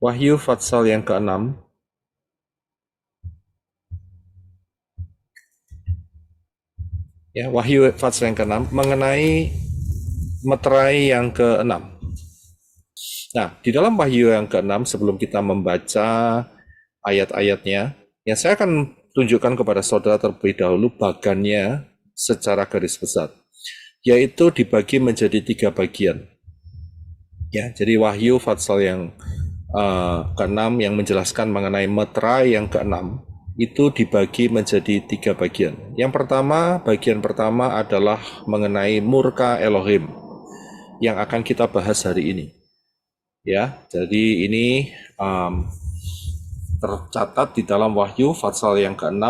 Wahyu Fatsal yang ke-6. Ya, Wahyu Fatsal yang ke-6 mengenai meterai yang ke-6. Nah, di dalam Wahyu yang ke-6 sebelum kita membaca ayat-ayatnya, ya saya akan tunjukkan kepada saudara terlebih dahulu bagannya secara garis besar, yaitu dibagi menjadi 3 bagian. Ya, jadi Wahyu Fatsal yang ke-6 yang menjelaskan mengenai meterai yang ke-6 itu dibagi menjadi 3 bagian. Yang pertama, bagian pertama adalah mengenai murka Elohim yang akan kita bahas hari ini. Ya, jadi ini tercatat di dalam Wahyu Fatsal yang ke-6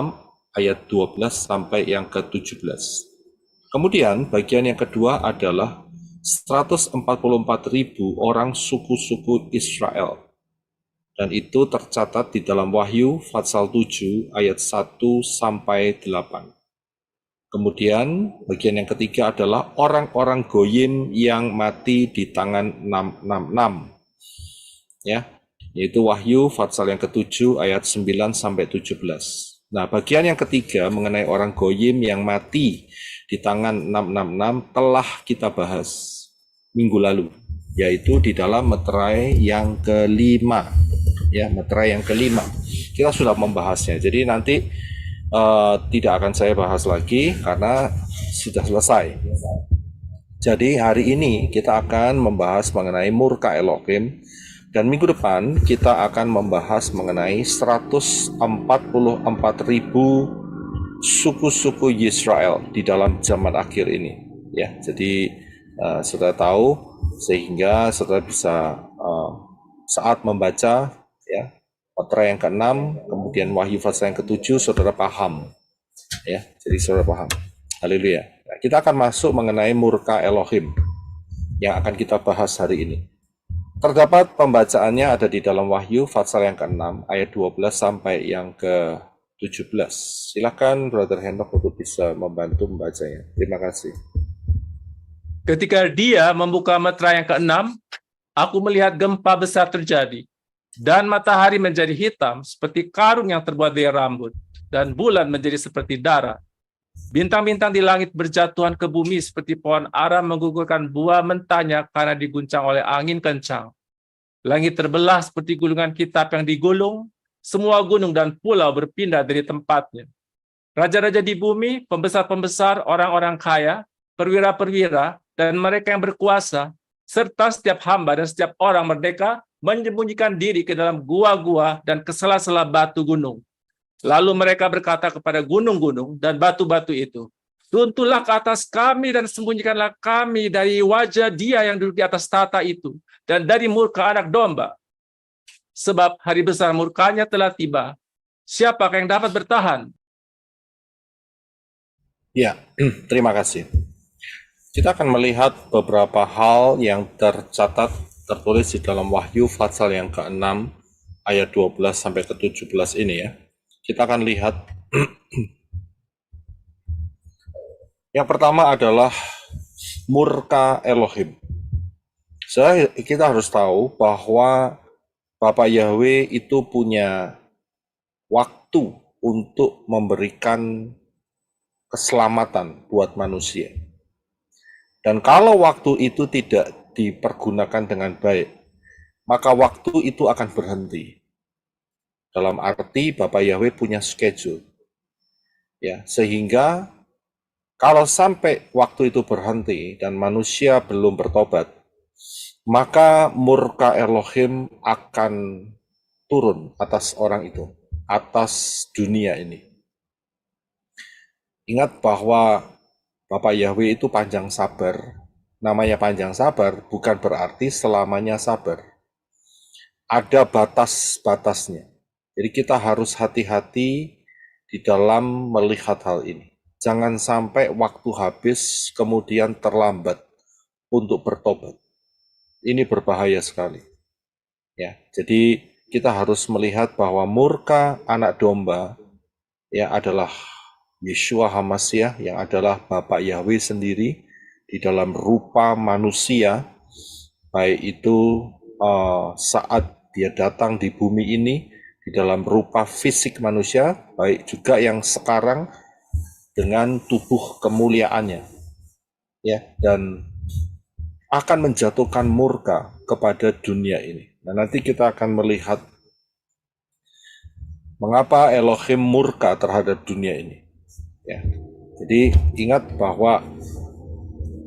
ayat 12 sampai yang ke-17. Kemudian bagian yang kedua adalah 144.000 orang suku-suku Israel. Dan itu tercatat di dalam Wahyu Fatsal 7 ayat 1 sampai 8. Kemudian bagian yang ketiga adalah orang-orang goyim yang mati di tangan 666. Ya, yaitu Wahyu Fatsal yang ke-7 ayat 9 sampai 17. Nah, bagian yang ketiga mengenai orang goyim yang mati di tangan 666 telah kita bahas minggu lalu, yaitu di dalam meterai yang kelima. Ya, meterai yang kelima. Kita sudah membahasnya. Jadi nanti tidak akan saya bahas lagi karena sudah selesai. Jadi hari ini kita akan membahas mengenai murka Elohim, dan minggu depan kita akan membahas mengenai 144.000 suku-suku Israel di dalam zaman akhir ini. Ya, jadi saudara tahu sehingga saudara bisa saat membaca ya meterai yang ke-6 kemudian Wahyu Fatsal yang ke-7 saudara paham. Ya, jadi saudara paham. Haleluya. Nah, kita akan masuk mengenai murka Elohim yang akan kita bahas hari ini. Terdapat pembacaannya ada di dalam Wahyu Fatsal yang ke-6 ayat 12 sampai yang ke-17. Silakan Brother Henok untuk bisa membantu membacanya. Terima kasih. Ketika dia membuka meterai yang ke-6, aku melihat gempa besar terjadi, dan matahari menjadi hitam seperti karung yang terbuat dari rambut, dan bulan menjadi seperti darah. Bintang-bintang di langit berjatuhan ke bumi seperti pohon ara menggugurkan buah mentahnya karena diguncang oleh angin kencang. Langit terbelah seperti gulungan kitab yang digulung, semua gunung dan pulau berpindah dari tempatnya. Raja-raja di bumi, pembesar-pembesar, orang-orang kaya, perwira-perwira, dan mereka yang berkuasa, serta setiap hamba dan setiap orang merdeka menyembunyikan diri ke dalam gua-gua dan ke sela-sela batu gunung. Lalu mereka berkata kepada gunung-gunung dan batu-batu itu, "Runtuhlah ke atas kami dan sembunyikanlah kami dari wajah Dia yang duduk di atas tahta itu dan dari murka Anak Domba. Sebab hari besar murkanya telah tiba. Siapakah yang dapat bertahan?" Ya, terima kasih. Kita akan melihat beberapa hal yang tertulis di dalam Wahyu Fatsal yang ke-6 ayat 12 sampai ke-17 ini ya. Kita akan lihat yang pertama adalah murka Elohim. Kita harus tahu bahwa Bapak Yahweh itu punya waktu untuk memberikan keselamatan buat manusia. Dan kalau waktu itu tidak dipergunakan dengan baik, maka waktu itu akan berhenti. Dalam arti Bapak Yahweh punya schedule. Ya, sehingga kalau sampai waktu itu berhenti dan manusia belum bertobat, maka murka Elohim akan turun atas orang itu, atas dunia ini. Ingat bahwa Bapak Yahweh itu panjang sabar. Namanya panjang sabar bukan berarti selamanya sabar. Ada batas-batasnya. Jadi kita harus hati-hati di dalam melihat hal ini. Jangan sampai waktu habis kemudian terlambat untuk bertobat. Ini berbahaya sekali. Ya, jadi kita harus melihat bahwa murka Anak Domba ya adalah Yeshua HaMashiach yang adalah Bapak Yahweh sendiri di dalam rupa manusia, baik itu saat Dia datang di bumi ini di dalam rupa fisik manusia, baik juga yang sekarang dengan tubuh kemuliaannya, ya, dan akan menjatuhkan murka kepada dunia ini. Nah, nanti kita akan melihat mengapa Elohim murka terhadap dunia ini. Ya. Jadi ingat bahwa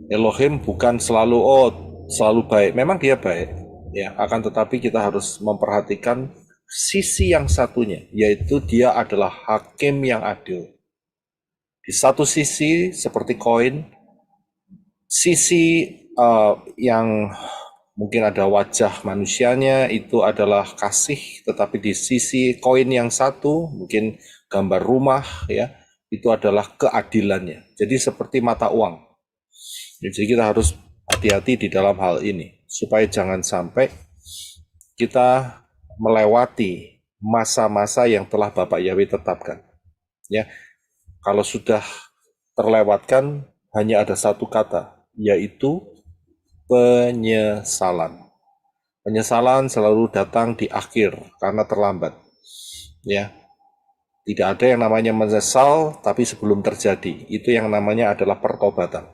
Elohim bukan selalu baik. Memang dia baik, ya. Akan tetapi kita harus memperhatikan sisi yang satunya, yaitu dia adalah hakim yang adil. Di satu sisi seperti koin, sisi yang mungkin ada wajah manusianya itu adalah kasih, tetapi di sisi koin yang satu, mungkin gambar rumah, ya, itu adalah keadilannya. Jadi seperti mata uang. Jadi kita harus hati-hati di dalam hal ini, supaya jangan sampai kita melewati masa-masa yang telah Bapak Yahweh tetapkan. Ya, kalau sudah terlewatkan, hanya ada satu kata, yaitu penyesalan. Penyesalan selalu datang di akhir karena terlambat. Ya, tidak ada yang namanya menyesal tapi sebelum terjadi. Itu yang namanya adalah pertobatan.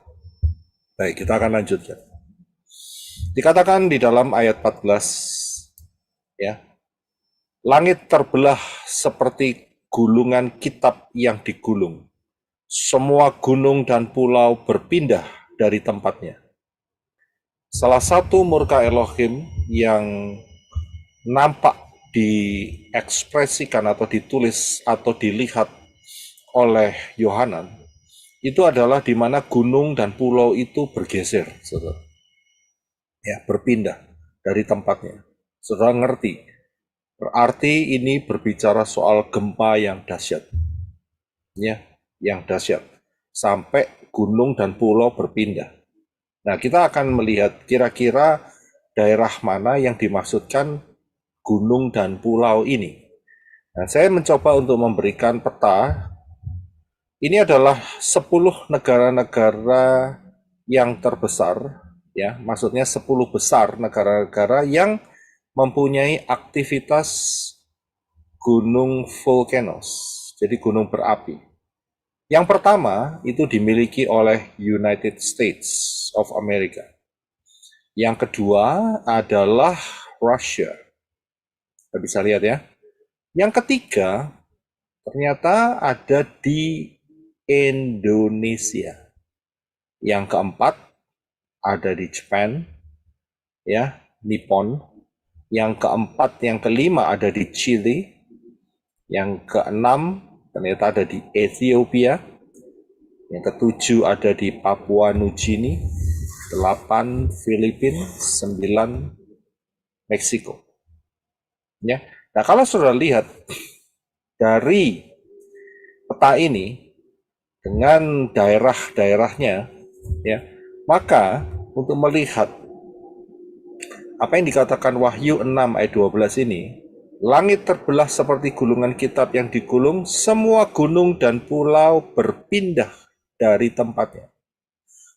Baik, kita akan lanjutkan. Dikatakan di dalam ayat 14, ya, langit terbelah seperti gulungan kitab yang digulung. Semua gunung dan pulau berpindah dari tempatnya. Salah satu murka Elohim yang nampak diekspresikan atau ditulis atau dilihat oleh Yohanan itu adalah di mana gunung dan pulau itu bergeser, saudara. Ya, berpindah dari tempatnya. Saudara ngerti? Berarti ini berbicara soal gempa yang dahsyat. Ya, yang dahsyat. Sampai gunung dan pulau berpindah. Nah, kita akan melihat kira-kira daerah mana yang dimaksudkan gunung dan pulau ini. Nah, saya mencoba untuk memberikan peta. Ini adalah 10 negara-negara yang terbesar, ya, maksudnya 10 besar negara-negara yang mempunyai aktivitas gunung volcanoes, jadi gunung berapi. Yang pertama itu dimiliki oleh United States of America. Yang kedua adalah Russia. Kita bisa lihat ya. Yang ketiga ternyata ada di Indonesia. Yang keempat ada di Jepang, ya, Nippon. Yang keempat, yang kelima ada di Chile. Yang keenam ternyata ada di Ethiopia. Yang ketujuh ada di Papua New Guinea. 8 Filipina, 9 Meksiko. Ya. Nah, kalau saudara lihat dari peta ini dengan daerah-daerahnya, ya, maka untuk melihat apa yang dikatakan Wahyu 6 ayat 12 ini, langit terbelah seperti gulungan kitab yang digulung, semua gunung dan pulau berpindah dari tempatnya.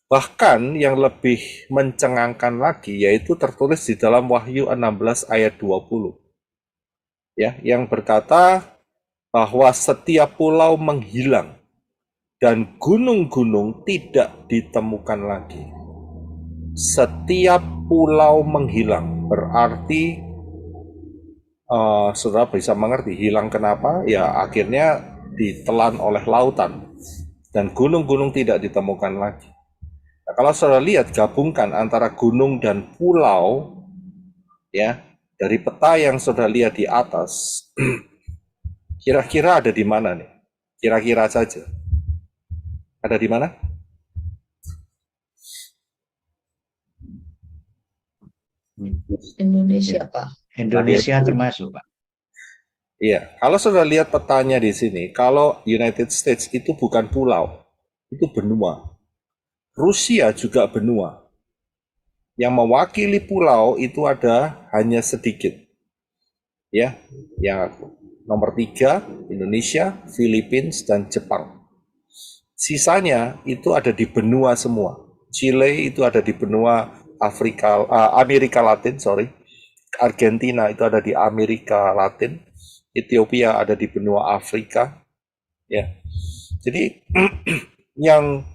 Bahkan yang lebih mencengangkan lagi yaitu tertulis di dalam Wahyu 16 ayat 20. Ya, yang berkata bahwa setiap pulau menghilang dan gunung-gunung tidak ditemukan lagi. Setiap pulau menghilang berarti saudara bisa mengerti hilang kenapa? Ya akhirnya ditelan oleh lautan dan gunung-gunung tidak ditemukan lagi. Nah, kalau saudara lihat gabungkan antara gunung dan pulau, ya, dari peta yang saudara lihat di atas, kira-kira ada di mana nih? Kira-kira saja. Ada di mana? Indonesia, Pak. Indonesia termasuk, Pak. Iya, kalau saudara lihat petanya di sini, kalau United States itu bukan pulau, itu benua. Rusia juga benua. Yang mewakili pulau itu ada hanya sedikit. Ya, yang nomor 3 Indonesia, Filipina dan Jepang. Sisanya itu ada di benua semua. Chile itu ada di benua Amerika Latin, Argentina itu ada di Amerika Latin, Ethiopia ada di benua Afrika, ya. Jadi yang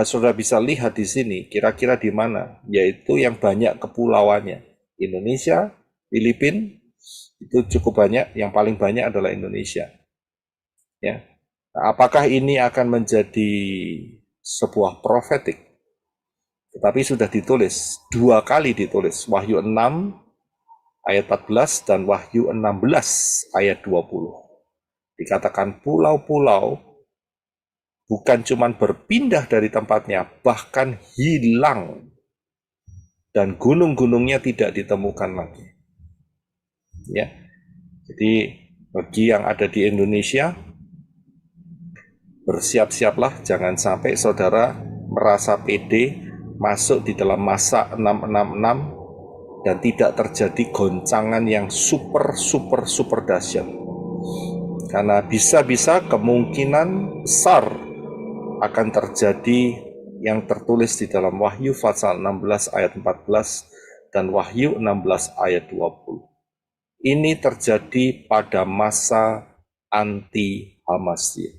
sudah bisa lihat di sini kira-kira di mana, yaitu yang banyak kepulauannya. Indonesia, Filipina itu cukup banyak, yang paling banyak adalah Indonesia. Ya. Nah, apakah ini akan menjadi sebuah profetik? Tetapi sudah ditulis, 2 kali ditulis, Wahyu 6 ayat 14 dan Wahyu 16 ayat 20. Dikatakan pulau-pulau bukan cuma berpindah dari tempatnya, bahkan hilang. Dan gunung-gunungnya tidak ditemukan lagi. Ya. Jadi bagi yang ada di Indonesia, bersiap-siaplah, jangan sampai saudara merasa pede masuk di dalam masa 666 dan tidak terjadi goncangan yang super dahsyat. Karena bisa-bisa kemungkinan besar akan terjadi yang tertulis di dalam Wahyu pasal 16 ayat 14 dan Wahyu 16 ayat 20. Ini terjadi pada masa anti-Hamasiyah.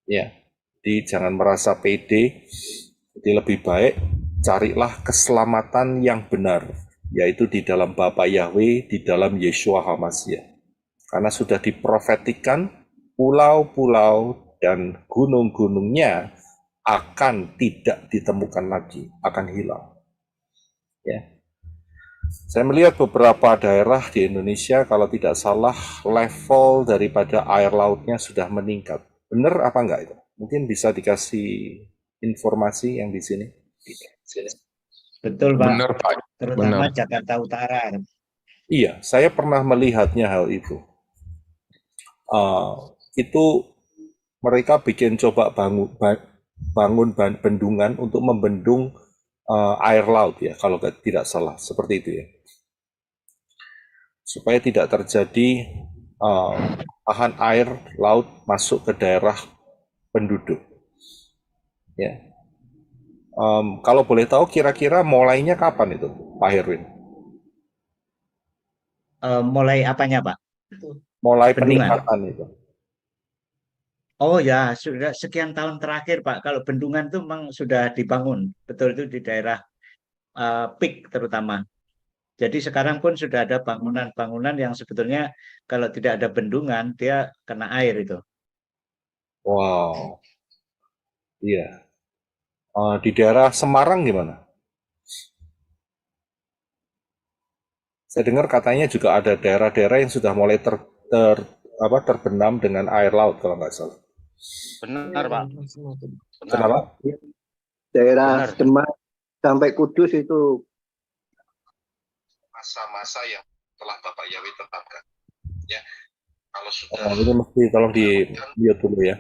Ya, jadi jangan merasa pede. Jadi lebih baik carilah keselamatan yang benar, yaitu di dalam Bapa Yahweh, di dalam Yeshua HaMashiach. Karena sudah diprofetikan pulau-pulau dan gunung-gunungnya akan tidak ditemukan lagi, akan hilang. Ya. Saya melihat beberapa daerah di Indonesia, kalau tidak salah, level daripada air lautnya sudah meningkat. Benar apa enggak itu? Mungkin bisa dikasih informasi yang di sini. Betul, Pak. Benar, Pak. Terutama Benar. Jakarta Utara. Iya, saya pernah melihatnya hal itu. Itu mereka bikin coba bangun bendungan untuk membendung air laut ya, kalau tidak salah, seperti itu ya. Supaya tidak terjadi bahan air laut masuk ke daerah penduduk. Ya. Kalau boleh tahu kira-kira mulainya kapan itu, Pak Herwin? Mulai apanya, Pak? Mulai Bendungan. peningkatan itu. Oh ya, sudah sekian tahun terakhir, Pak. Kalau bendungan itu memang sudah dibangun. Betul, itu di daerah Pik terutama. Jadi sekarang pun sudah ada bangunan-bangunan yang sebetulnya kalau tidak ada bendungan, dia kena air itu. Wow, iya. Di daerah Semarang gimana? Saya dengar katanya juga ada daerah-daerah yang sudah mulai terbenam dengan air laut kalau nggak salah. Benar, Pak. Benar. Kenapa? Daerah Benar. Demak sampai Kudus itu Masa-masa yang telah Bapak Yahweh tetapkan. Ya, kalau sudah. Ini mesti tolong di mute dulu ya.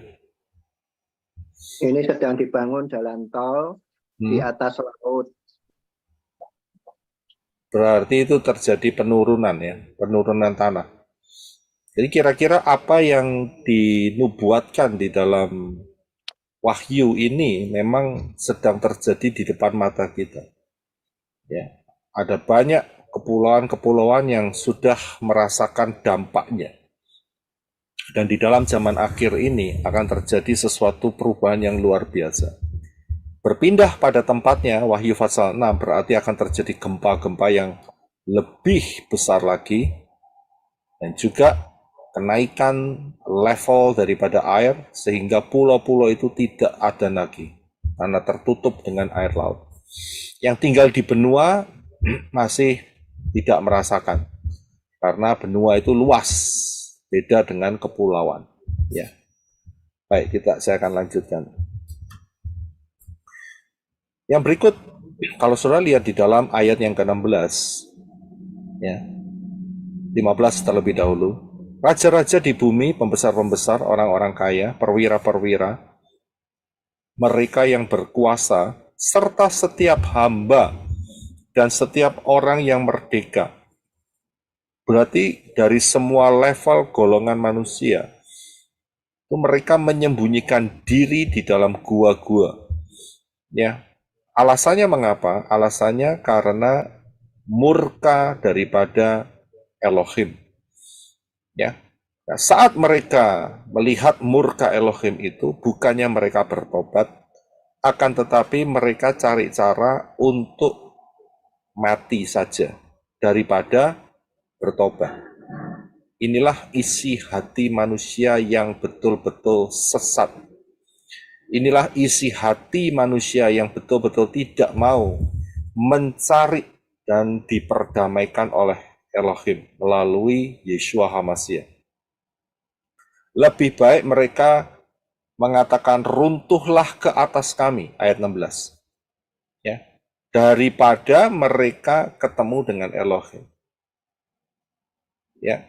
ini sedang dibangun jalan tol di atas laut. Berarti itu terjadi penurunan ya, penurunan tanah. Jadi kira-kira apa yang dinubuatkan di dalam Wahyu ini memang sedang terjadi di depan mata kita. Ya, ada banyak kepulauan-kepulauan yang sudah merasakan dampaknya. Dan di dalam zaman akhir ini akan terjadi sesuatu perubahan yang luar biasa. Berpindah pada tempatnya, Wahyu pasal 6 berarti akan terjadi gempa-gempa yang lebih besar lagi. Dan juga kenaikan level daripada air sehingga pulau-pulau itu tidak ada lagi. Karena tertutup dengan air laut. Yang tinggal di benua masih tidak merasakan. Karena benua itu luas. Beda dengan kepulauan. Ya. Baik, saya akan lanjutkan. Yang berikut, kalau saudara lihat di dalam ayat yang ke-16, ya, 15 terlebih dahulu, raja-raja di bumi, pembesar-pembesar, orang-orang kaya, perwira-perwira, mereka yang berkuasa, serta setiap hamba dan setiap orang yang merdeka. Berarti dari semua level golongan manusia, itu mereka menyembunyikan diri di dalam gua-gua. Ya, alasannya mengapa? Alasannya karena murka daripada Elohim. Ya. Nah, saat mereka melihat murka Elohim itu, bukannya mereka bertobat, akan tetapi mereka cari cara untuk mati saja daripada bertobat. Inilah isi hati manusia yang betul-betul sesat. Inilah isi hati manusia yang betul-betul tidak mau mencari dan diperdamaikan oleh Elohim melalui Yeshua HaMashiach. Lebih baik mereka mengatakan runtuhlah ke atas kami, ayat 16. Ya, daripada mereka ketemu dengan Elohim. Ya.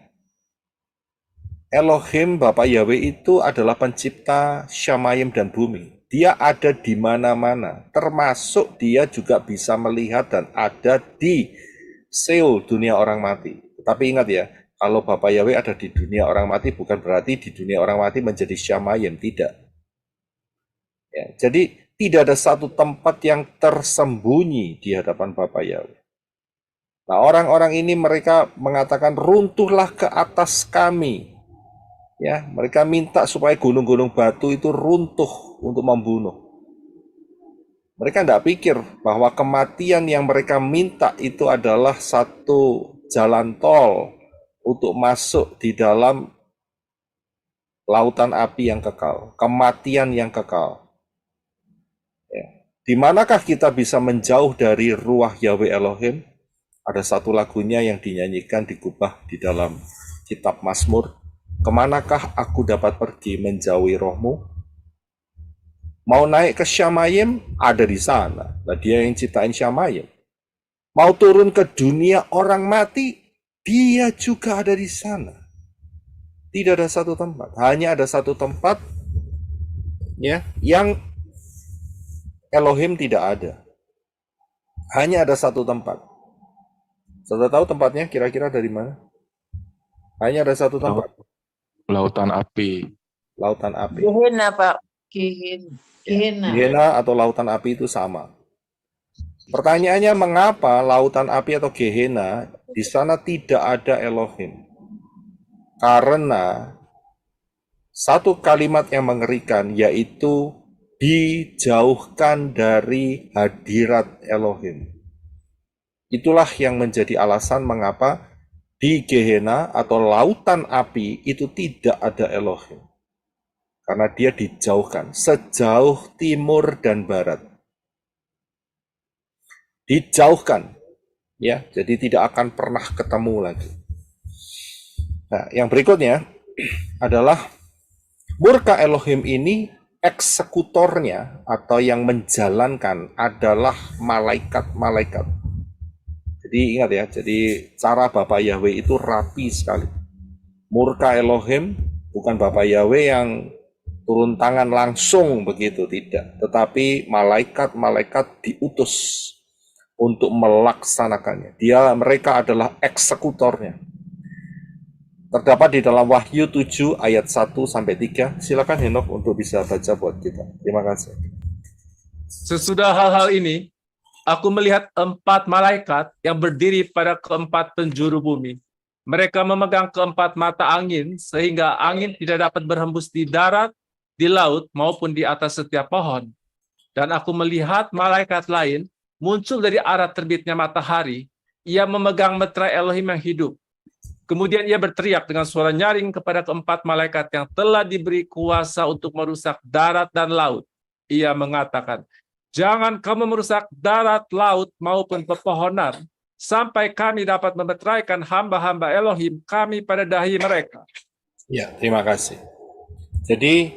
Elohim, Bapak Yahweh itu adalah pencipta Syamayim dan bumi. Dia ada di mana-mana, termasuk dia juga bisa melihat dan ada di Seol, dunia orang mati. Tapi ingat ya, kalau Bapak Yahweh ada di dunia orang mati, bukan berarti di dunia orang mati menjadi Syamayim, tidak. Ya, jadi tidak ada satu tempat yang tersembunyi di hadapan Bapak Yahweh. Nah, orang-orang ini mereka mengatakan runtuhlah ke atas kami. Ya, mereka minta supaya gunung-gunung batu itu runtuh untuk membunuh. Mereka tidak pikir bahwa kematian yang mereka minta itu adalah satu jalan tol untuk masuk di dalam lautan api yang kekal, kematian yang kekal. Ya. Di manakah kita bisa menjauh dari ruah Yahweh Elohim? Ada satu lagunya yang dinyanyikan digubah di dalam kitab Mazmur. Kemanakah aku dapat pergi menjauhi rohmu? Mau naik ke Syamayim, ada di sana. Nah, dia yang ciptain Syamayim. Mau turun ke dunia orang mati, dia juga ada di sana. Tidak ada satu tempat. Hanya ada satu tempat ya, yang Elohim tidak ada. Hanya ada satu tempat. Sudah tahu tempatnya kira-kira dari mana? Hanya ada satu tempat. Lautan api. Lautan api. Gehenna, Pak. Gehenna. Gehenna atau lautan api itu sama. Pertanyaannya, mengapa lautan api atau Gehenna di sana tidak ada Elohim? Karena satu kalimat yang mengerikan, yaitu dijauhkan dari hadirat Elohim. Itulah yang menjadi alasan mengapa di Gehenna atau lautan api itu tidak ada Elohim. Karena dia dijauhkan sejauh timur dan barat. Dijauhkan, ya, jadi tidak akan pernah ketemu lagi. Nah, yang berikutnya adalah murka Elohim ini, eksekutornya atau yang menjalankan adalah malaikat-malaikat. Jadi ingat ya, jadi cara Bapak Yahweh itu rapi sekali. Murka Elohim bukan Bapak Yahweh yang turun tangan langsung begitu, tidak. Tetapi malaikat-malaikat diutus untuk melaksanakannya. Mereka adalah eksekutornya. Terdapat di dalam Wahyu 7 ayat 1-3. Silakan Henok untuk bisa baca buat kita. Terima kasih. Sesudah hal-hal ini, aku melihat 4 malaikat yang berdiri pada keempat penjuru bumi. Mereka memegang keempat mata angin, sehingga angin tidak dapat berhembus di darat, di laut, maupun di atas setiap pohon. Dan aku melihat malaikat lain muncul dari arah terbitnya matahari. Ia memegang meterai Elohim yang hidup. Kemudian ia berteriak dengan suara nyaring kepada keempat malaikat yang telah diberi kuasa untuk merusak darat dan laut. Ia mengatakan, jangan kamu merusak darat, laut, maupun pepohonan, sampai kami dapat memeteraikan hamba-hamba Elohim kami pada dahi mereka. Ya, terima kasih. Jadi,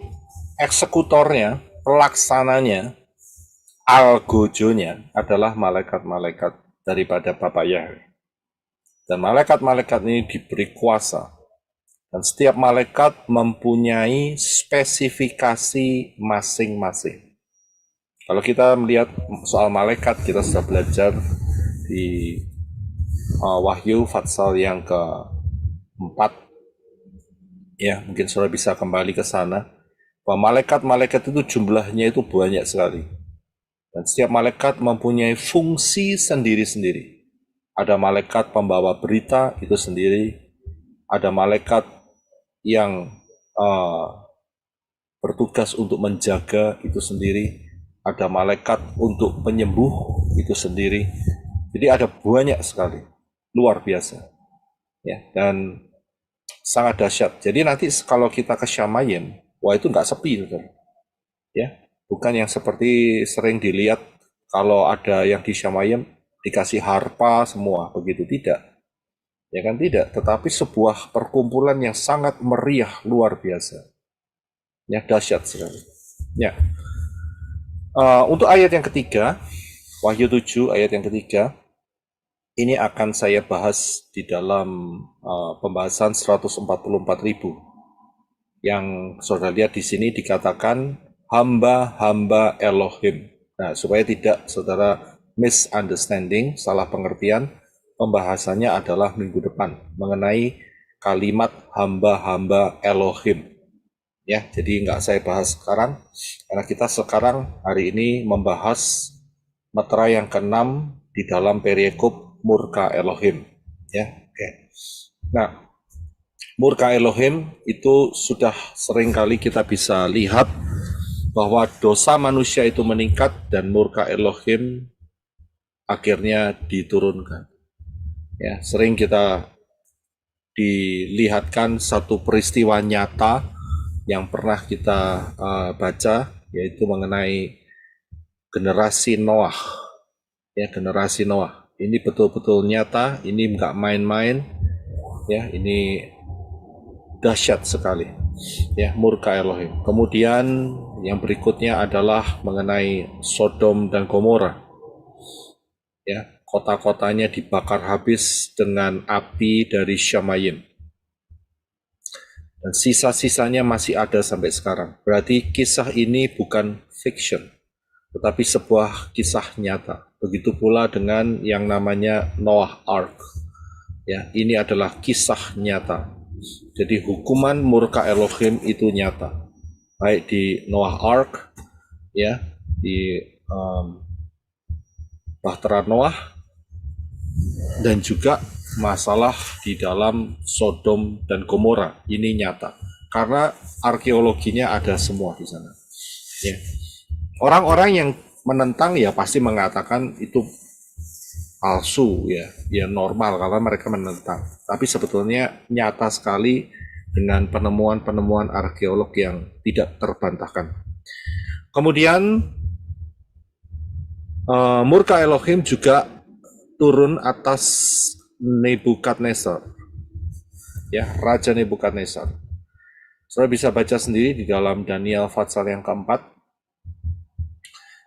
eksekutornya, pelaksananya, algojonya adalah malaikat-malaikat daripada Bapak Yahweh. Dan malaikat-malaikat ini diberi kuasa. Dan setiap malaikat mempunyai spesifikasi masing-masing. Kalau kita melihat soal malaikat, kita sudah belajar di Wahyu Fatsal yang ke-4. Ya, mungkin saudara bisa kembali ke sana. Bahwa malaikat-malaikat itu jumlahnya itu banyak sekali. Dan setiap malaikat mempunyai fungsi sendiri-sendiri. ada malaikat pembawa berita itu sendiri, ada malaikat yang bertugas untuk menjaga itu sendiri, ada malaikat untuk penyembuh itu sendiri. Jadi ada banyak sekali, luar biasa, ya, dan sangat dahsyat. Jadi nanti kalau kita ke Syamayim, wah itu nggak sepi, saudara. Ya, bukan yang seperti sering dilihat kalau ada yang di Syamayim dikasih harpa semua, begitu tidak. Ya kan tidak, tetapi sebuah perkumpulan yang sangat meriah, luar biasa. Ya, dahsyat sekali. Ya. Untuk ayat yang ketiga, Wahyu 7 ayat yang ketiga, ini akan saya bahas di dalam pembahasan 144.000. Yang saudara lihat di sini dikatakan hamba-hamba Elohim. Nah, supaya tidak saudara misunderstanding, salah pengertian, pembahasannya adalah minggu depan mengenai kalimat hamba-hamba Elohim. Ya, jadi nggak saya bahas sekarang, karena kita sekarang hari ini membahas meterai yang ke-6 di dalam periekop murka Elohim. Ya, oke. Nah, murka Elohim itu sudah sering kali kita bisa lihat bahwa dosa manusia itu meningkat dan murka Elohim akhirnya diturunkan. Ya, sering kita dilihatkan satu peristiwa nyata yang pernah kita baca, yaitu mengenai generasi Noah. Ya, generasi Noah. Ini betul-betul nyata, ini nggak main-main. Ya, ini dahsyat sekali. Ya, murka Elohim. Kemudian yang berikutnya adalah mengenai Sodom dan Gomora. Ya, kota-kotanya dibakar habis dengan api dari Syamayim. Dan sisa-sisanya masih ada sampai sekarang. Berarti kisah ini bukan fiction, tetapi sebuah kisah nyata. Begitu pula dengan yang namanya Noah Ark. Ya, ini adalah kisah nyata. Jadi hukuman murka Elohim itu nyata. Baik di Noah Ark, ya, di Bahtera Noah, dan juga masalah di dalam Sodom dan Gomora. Ini nyata. Karena arkeologinya ada semua di sana. Ya. Orang-orang yang menentang ya pasti mengatakan itu palsu, ya normal karena mereka menentang. Tapi sebetulnya nyata sekali dengan penemuan-penemuan arkeolog yang tidak terbantahkan. Kemudian murka Elohim juga turun atas Nebukadnezar, ya, Raja Nebukadnezar. Saudara bisa baca sendiri di dalam Daniel pasal yang keempat.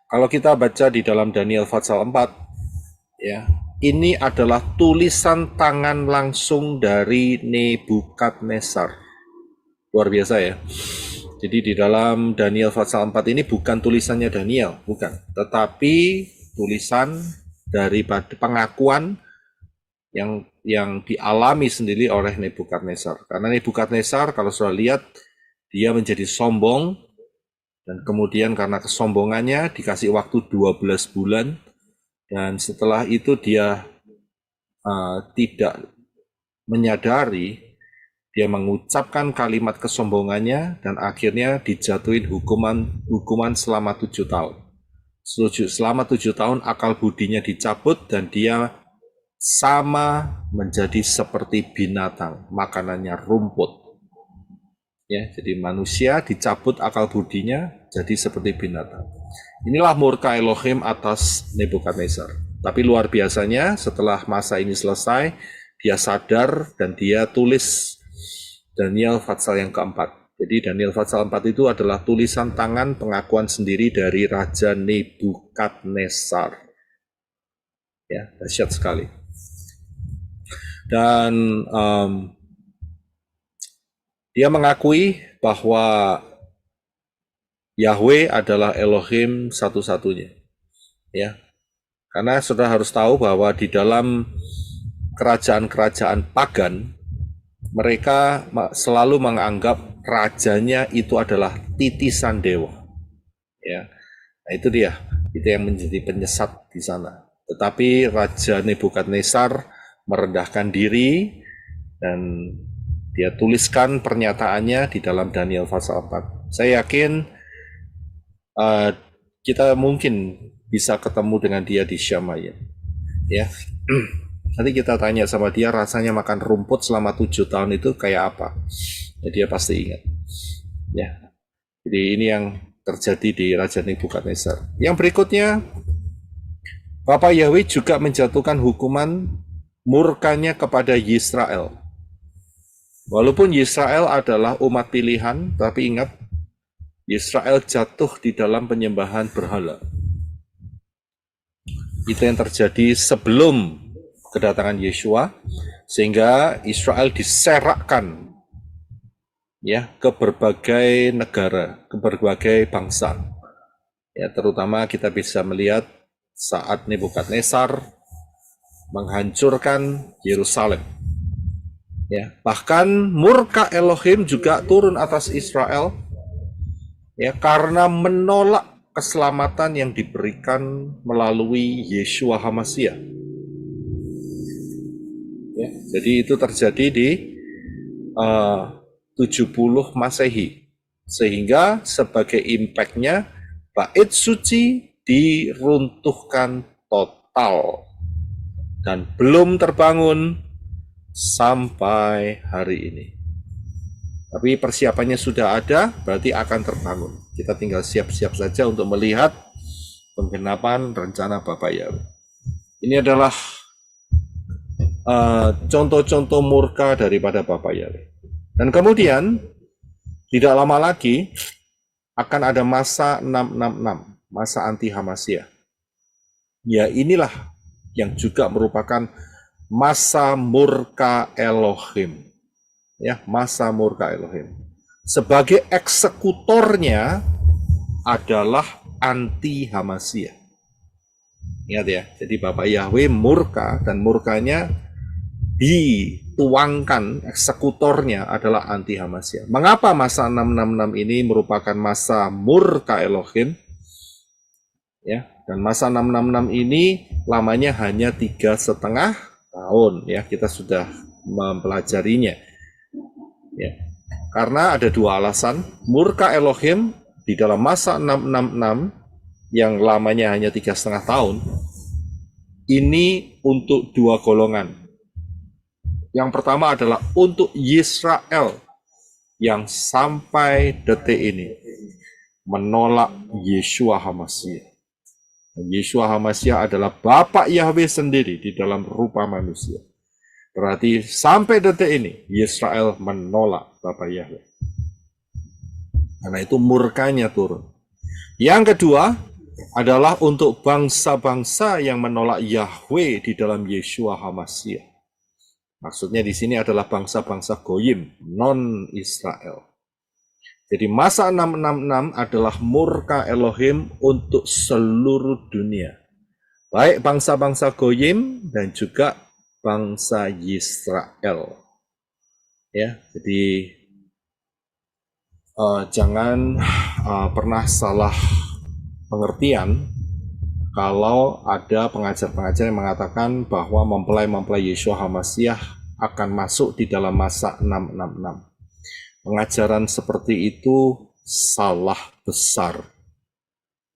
Kalau kita baca di dalam Daniel pasal 4, ya, ini adalah tulisan tangan langsung dari Nebukadnezar. Luar biasa ya. Jadi di dalam Daniel pasal 4 ini bukan tulisannya Daniel, bukan. Tetapi tulisan daripada pengakuan yang dialami sendiri oleh Nebukadnezar. Karena Nebukadnezar kalau sudah lihat, dia menjadi sombong, dan kemudian karena kesombongannya dikasih waktu 12 bulan, dan setelah itu dia tidak menyadari, dia mengucapkan kalimat kesombongannya, dan akhirnya dijatuhin hukuman selama 7 tahun. Selama 7 tahun akal budinya dicabut, dan dia sama menjadi seperti binatang, makanannya rumput. Ya, jadi manusia dicabut akal budinya jadi seperti binatang. Inilah murka Elohim atas Nebukadnezar. Tapi luar biasanya setelah masa ini selesai, dia sadar dan dia tulis Daniel pasal yang keempat. Jadi Daniel pasal 4 itu adalah tulisan tangan pengakuan sendiri dari Raja Nebukadnezar. Ya, dahsyat sekali. Dan dia mengakui bahwa Yahweh adalah Elohim satu-satunya. Ya. Karena saudara harus tahu bahwa di dalam kerajaan-kerajaan pagan, mereka selalu menganggap rajanya itu adalah titisan dewa. Ya. Nah, itu dia. Itu yang menjadi penyesat di sana. Tetapi Raja Nebukadnezar merendahkan diri dan dia tuliskan pernyataannya di dalam Daniel pasal 4. Saya yakin kita mungkin bisa ketemu dengan dia di Syamaya. Ya. Nanti kita tanya sama dia rasanya makan rumput selama 7 tahun itu kayak apa. Ya, dia pasti ingat. Ya. Jadi ini yang terjadi di Raja Nebukadnezar. Yang berikutnya, Bapak Yahweh juga menjatuhkan hukuman murkanya kepada Yisrael. Walaupun Yisrael adalah umat pilihan, tapi ingat, Yisrael jatuh di dalam penyembahan berhala. Itu yang terjadi sebelum kedatangan Yeshua, sehingga Israel diserakkan ya ke berbagai negara, ke berbagai bangsa. Ya, terutama kita bisa melihat saat Nebukadnezar menghancurkan Yerusalem. Ya, bahkan murka Elohim juga turun atas Israel ya karena menolak keselamatan yang diberikan melalui Yeshua HaMashiach. Ya, jadi itu terjadi di 70 Masehi. Sehingga sebagai impact-nya bait suci diruntuhkan total dan belum terbangun sampai hari ini. Tapi persiapannya sudah ada, berarti akan terbangun. Kita tinggal siap-siap saja untuk melihat penggenapan rencana Bapak Yahweh. Ini adalah contoh-contoh murka daripada Bapak Yahweh. Dan kemudian, tidak lama lagi, akan ada masa 666, masa anti Hamashiach. Ya, inilah yang juga merupakan masa murka Elohim. Ya, masa murka Elohim. Sebagai eksekutornya adalah anti Hamashiach. Ingat ya, jadi Bapak Yahweh murka dan murkanya dituangkan, eksekutornya adalah anti Hamashiach. Mengapa masa 666 ini merupakan masa murka Elohim? Ya, dan masa 666 ini lamanya hanya 3,5 tahun. Ya, kita sudah mempelajarinya. Ya, karena ada dua alasan. Murka Elohim di dalam masa 666 yang lamanya hanya 3,5 tahun, ini untuk dua golongan. Yang pertama adalah untuk Yisrael yang sampai detik ini menolak Yeshua HaMashiach. Yeshua HaMashiach adalah Bapak Yahweh sendiri di dalam rupa manusia. Berarti sampai detik ini Yisrael menolak Bapak Yahweh. Karena itu murkanya turun. Yang kedua adalah untuk bangsa-bangsa yang menolak Yahweh di dalam Yeshua HaMashiach. Maksudnya di sini adalah bangsa-bangsa Goyim, non-Israel. Jadi masa 666 adalah murka Elohim untuk seluruh dunia. Baik bangsa-bangsa Goyim dan juga bangsa Yisrael. Ya, jadi jangan pernah salah pengertian kalau ada pengajar-pengajar yang mengatakan bahwa mempelai-mempelai Yeshua HaMashiach akan masuk di dalam masa 666. Pengajaran seperti itu salah besar.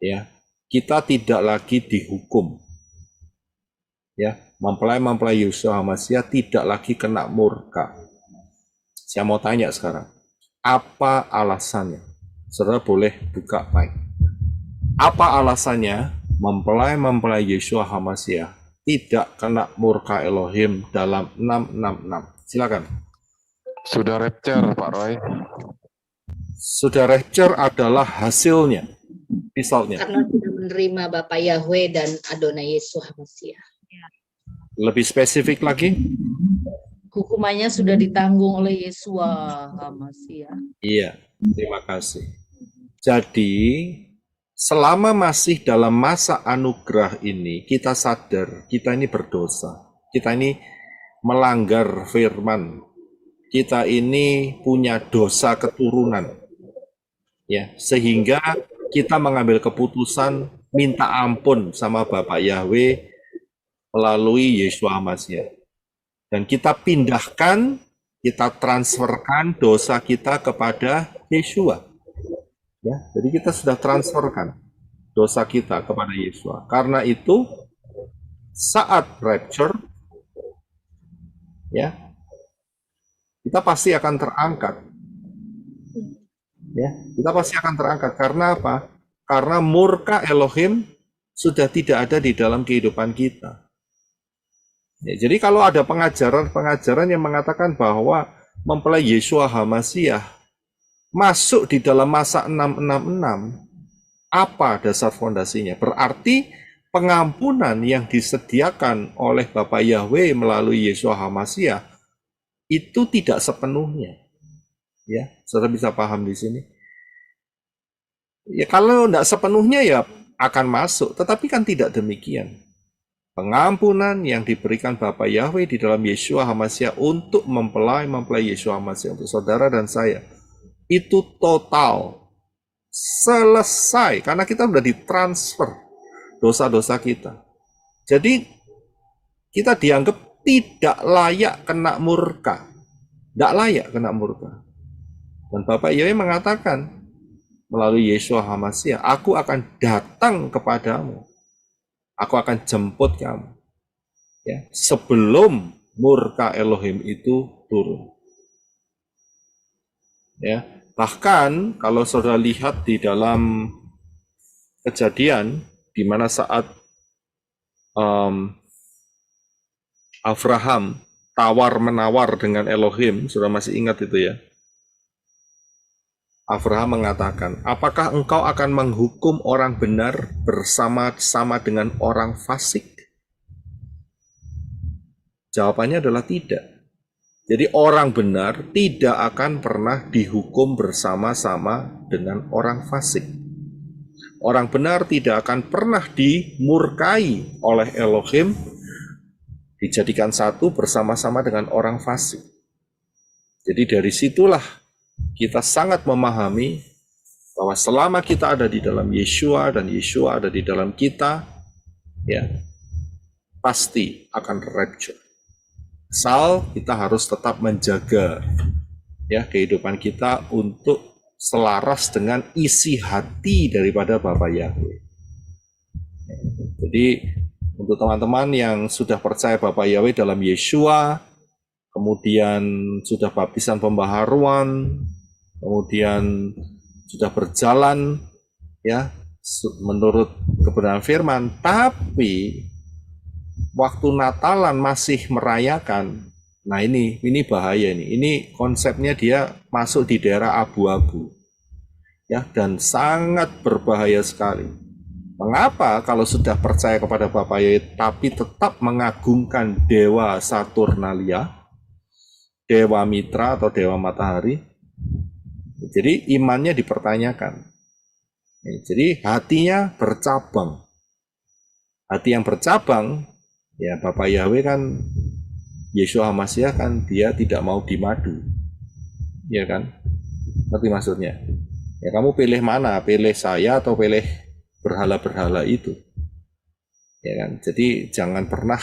Ya, kita tidak lagi dihukum. Ya, mempelai-mempelai Yeshua HaMashiach tidak lagi kena murka. Saya mau tanya sekarang, apa alasannya? Saudara boleh buka mic. Apa alasannya mempelai-mempelai Yeshua HaMashiach tidak kena murka Elohim dalam 666? Silakan. Sudah rapture, Pak Roy. Sudah rapture adalah hasilnya, resultnya. Karena sudah menerima Bapak Yahweh dan Adonai Yesus HaMashiach. Lebih spesifik lagi? Hukumannya sudah ditanggung oleh Yesus HaMashiach. Iya, terima kasih. Jadi, selama masih dalam masa anugerah ini, kita sadar kita ini berdosa. Kita ini melanggar firman. Kita ini punya dosa keturunan. Ya, sehingga kita mengambil keputusan minta ampun sama Bapak Yahweh melalui Yeshua HaMashiach. Dan kita pindahkan, kita transferkan dosa kita kepada Yeshua. Ya, jadi kita sudah transferkan dosa kita kepada Yeshua. Karena itu saat rapture, ya, kita pasti akan terangkat. Ya, kita pasti akan terangkat. Karena apa? Karena murka Elohim sudah tidak ada di dalam kehidupan kita. Ya, jadi kalau ada pengajaran yang mengatakan bahwa mempelai Yeshua HaMashiach masuk di dalam masa 666, apa dasar fondasinya? Berarti pengampunan yang disediakan oleh Bapa Yahweh melalui Yeshua HaMashiach itu tidak sepenuhnya. Ya, saudara bisa paham di sini. Ya, kalau tidak sepenuhnya ya akan masuk, tetapi kan tidak demikian. Pengampunan yang diberikan Bapa Yahweh di dalam Yeshua HaMashiach untuk mempelai Yeshua HaMashiach untuk saudara dan saya itu total selesai karena kita sudah ditransfer dosa-dosa kita. Jadi kita dianggap tidak layak kena murka, tidak layak kena murka. Dan Bapa Yahweh mengatakan melalui Yeshua HaMashiach, aku akan datang kepadamu. Aku akan jemput kamu. Ya, sebelum murka Elohim itu turun. Ya, bahkan kalau saudara lihat di dalam Kejadian, di mana saat Abraham tawar-menawar dengan Elohim, saudara masih ingat itu ya? Abraham mengatakan, apakah engkau akan menghukum orang benar bersama-sama dengan orang fasik? Jawabannya adalah tidak. Jadi orang benar tidak akan pernah dihukum bersama-sama dengan orang fasik. Orang benar tidak akan pernah dimurkai oleh Elohim, dijadikan satu bersama-sama dengan orang fasik. Jadi dari situlah kita sangat memahami bahwa selama kita ada di dalam Yeshua dan Yeshua ada di dalam kita, ya, pasti akan rapture. Asal kita harus tetap menjaga ya kehidupan kita untuk selaras dengan isi hati daripada Bapa Yahweh. Jadi untuk teman-teman yang sudah percaya Bapa Yahweh dalam Yeshua, kemudian sudah baptisan pembaharuan, kemudian sudah berjalan ya menurut kebenaran firman, tapi waktu Natalan masih merayakan. Nah ini bahaya nih. Ini konsepnya dia masuk di daerah abu-abu. Ya, dan sangat berbahaya sekali. Mengapa kalau sudah percaya kepada Bapa Yahweh tapi tetap mengagungkan dewa Saturnalia, dewa Mitra atau dewa matahari? Jadi imannya dipertanyakan. Jadi hatinya bercabang. Hati yang bercabang, ya Bapa Yahweh kan, Yeshua HaMashiach kan dia tidak mau dimadu. Ya kan? Ngerti maksudnya? Ya kamu pilih mana? Pilih saya atau pilih berhala-berhala itu? Ya kan? Jadi jangan pernah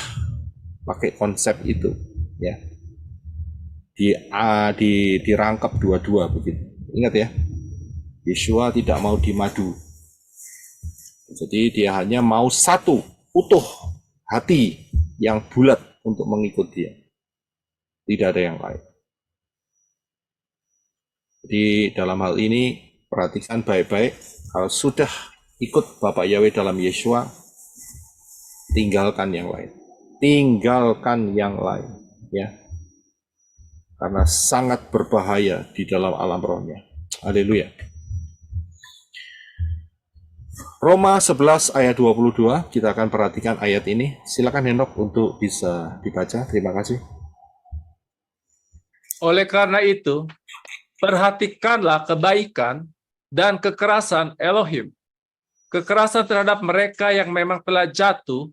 pakai konsep itu, ya. Dirangkap dua-dua begitu. Ingat ya, Yeshua tidak mau dimadu. Jadi dia hanya mau satu, utuh hati yang bulat untuk mengikut dia. Tidak ada yang lain. Jadi dalam hal ini, perhatikan baik-baik, kalau sudah ikut Bapa Yahweh dalam Yeshua, tinggalkan yang lain. Tinggalkan yang lain. Ya. Karena sangat berbahaya di dalam alam rohnya. Haleluya. Roma 11 ayat 22, kita akan perhatikan ayat ini. Silakan Henok untuk bisa dibaca. Terima kasih. Oleh karena itu, perhatikanlah kebaikan dan kekerasan Elohim. Kekerasan terhadap mereka yang memang telah jatuh,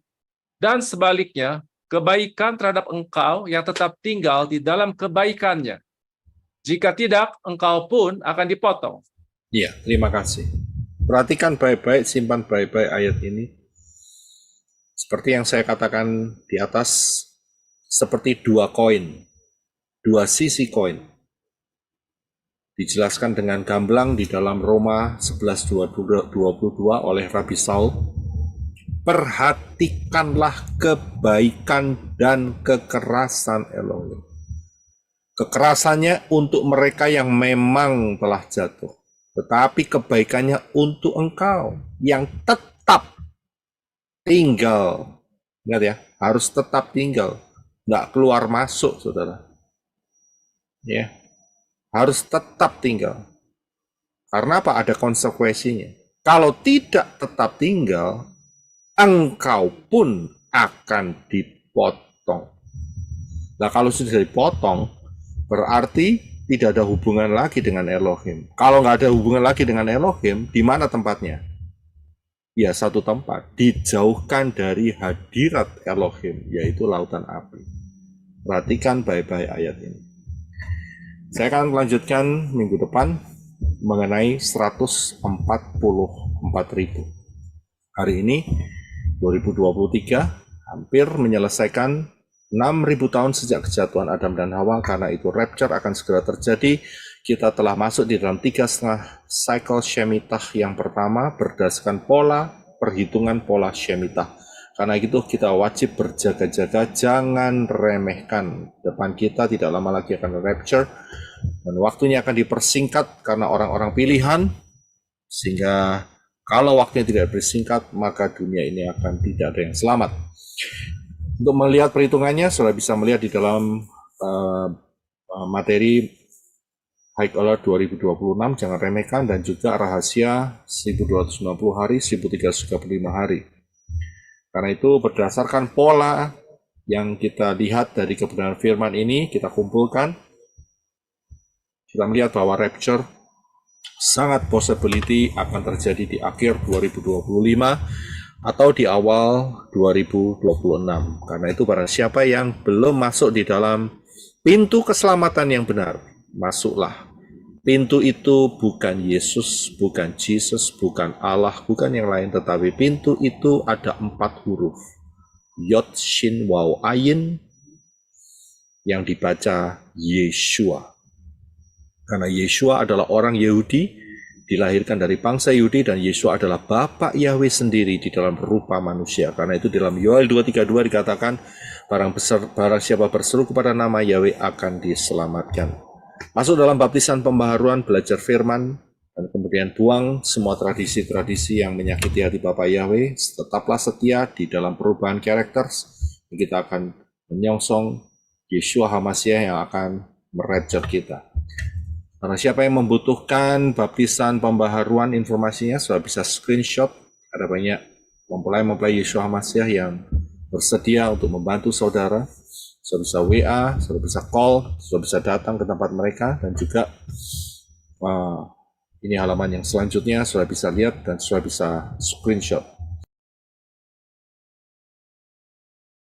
dan sebaliknya, kebaikan terhadap engkau yang tetap tinggal di dalam kebaikannya. Jika tidak, engkau pun akan dipotong. Iya, terima kasih. Perhatikan baik-baik, simpan baik-baik ayat ini. Seperti yang saya katakan di atas, seperti dua koin, dua sisi koin. Dijelaskan dengan gamblang di dalam Roma 11:22 oleh Rabi Saul. Perhatikanlah kebaikan dan kekerasan Elohim. Kekerasannya untuk mereka yang memang telah jatuh, tetapi kebaikannya untuk engkau yang tetap tinggal. Ingat ya, harus tetap tinggal, nggak keluar masuk, saudara. Ya, harus tetap tinggal. Karena apa? Ada konsekuensinya. Kalau tidak tetap tinggal, engkau pun akan dipotong. Nah, kalau sudah dipotong, berarti tidak ada hubungan lagi dengan Elohim. Kalau nggak ada hubungan lagi dengan Elohim, di mana tempatnya? Ya, satu tempat, dijauhkan dari hadirat Elohim, yaitu lautan api. Perhatikan baik-baik ayat ini. Saya akan melanjutkan minggu depan mengenai 144.000. Hari ini 2023 hampir menyelesaikan 6.000 tahun sejak kejatuhan Adam dan Hawa. Karena itu rapture akan segera terjadi. Kita telah masuk di dalam 3,5 cycle Shemitah yang pertama berdasarkan perhitungan pola Shemitah. Karena itu kita wajib berjaga-jaga, jangan remehkan. Depan kita tidak lama lagi akan rapture, dan waktunya akan dipersingkat karena orang-orang pilihan, sehingga kalau waktunya tidak bersingkat, maka dunia ini akan tidak ada yang selamat. Untuk melihat perhitungannya, sudah bisa melihat di dalam materi High Alert 2026, jangan remehkan, dan juga rahasia 1290 hari, 1335 hari. Karena itu berdasarkan pola yang kita lihat dari kebenaran firman ini, kita kumpulkan, kita melihat bahwa rapture sangat possibility akan terjadi di akhir 2025 atau di awal 2026. Karena itu barang siapa yang belum masuk di dalam pintu keselamatan yang benar, masuklah. Pintu itu bukan Yesus, bukan Jesus, bukan Allah, bukan yang lain, tetapi pintu itu ada 4 huruf. Yod, Shin, Waw, Ayin, yang dibaca Yeshua. Karena Yeshua adalah orang Yahudi, dilahirkan dari bangsa Yahudi, dan Yeshua adalah Bapa Yahweh sendiri di dalam rupa manusia. Karena itu dalam Yoel 2:32 dikatakan, barang siapa berseru kepada nama Yahweh akan diselamatkan. Masuk dalam baptisan pembaharuan, belajar firman, dan kemudian buang semua tradisi-tradisi yang menyakiti hati Bapa Yahweh. Tetaplah setia di dalam perubahan karakter. Kita akan menyongsong Yeshua HaMashiach yang akan merapture kita. Karena siapa yang membutuhkan baptisan pembaharuan, informasinya sudah bisa screenshot. Ada banyak mempelai Yeshua HaMashiach yang bersedia untuk membantu saudara. Sudah bisa WA, sudah bisa call, sudah bisa datang ke tempat mereka, dan juga ini halaman yang selanjutnya sudah bisa lihat dan sudah bisa screenshot.